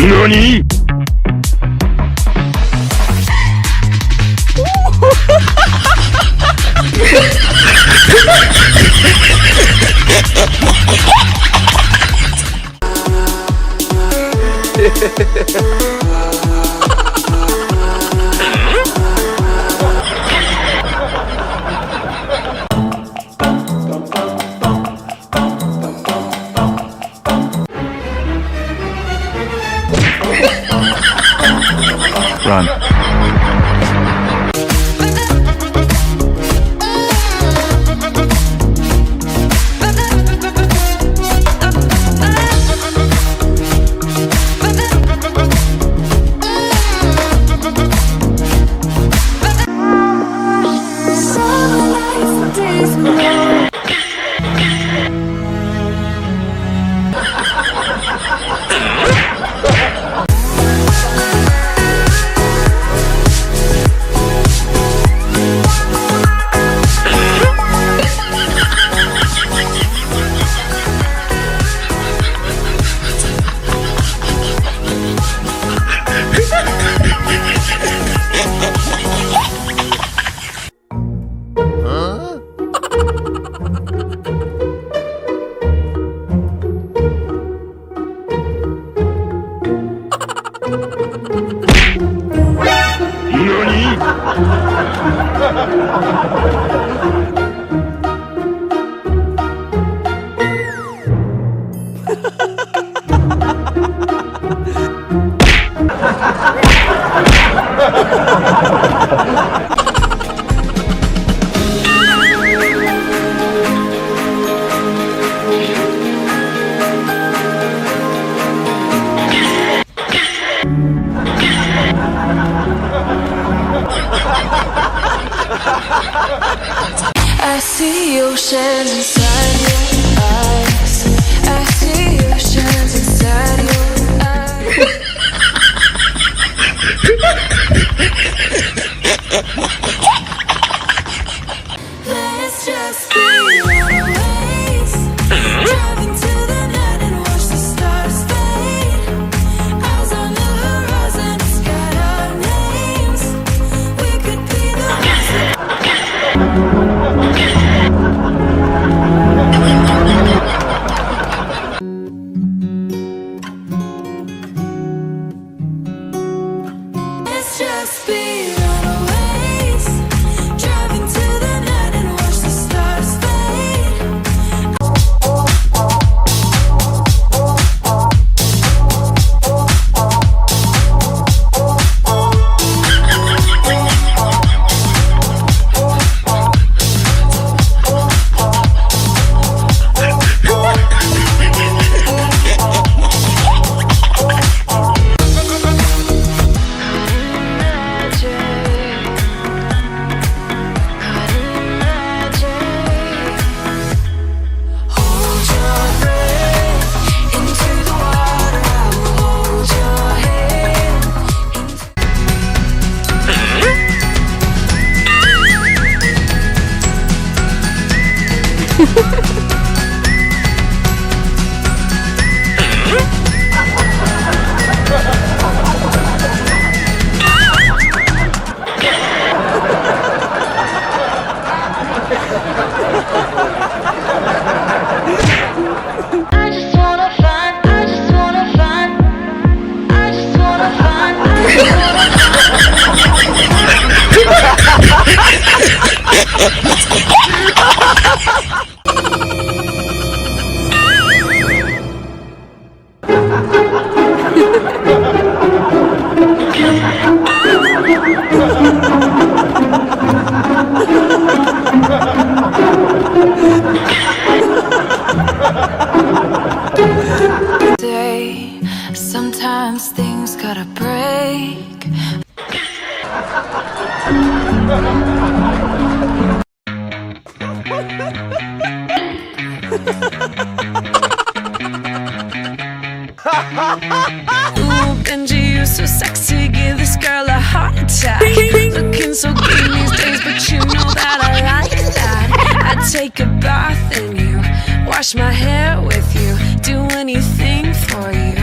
NANI?! Run. I see oceans inside your eyes. I see oceans inside your eyes. Let's just be always driving to the night and watch the stars fade. Eyes on the horizon, it's got our names. We could be the ones that Day, sometimes things gotta break. Ooh, Benji, you so sexy, give this girl a heart attack. Looking so good these days, but you know that I like that. I'd take a bath in you, wash my hair with you, do anything for you.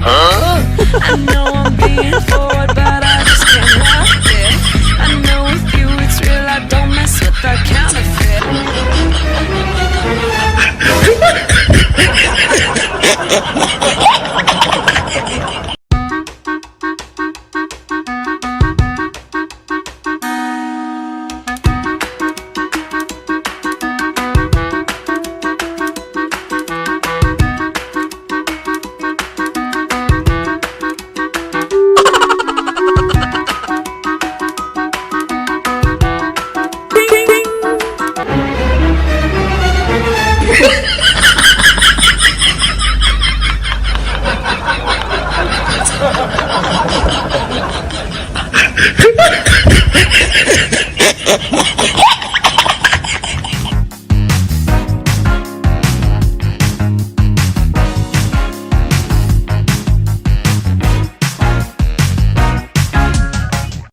I know I'm being forward, but I just can't help it. I know with you it's real, I don't mess with the counterfeit.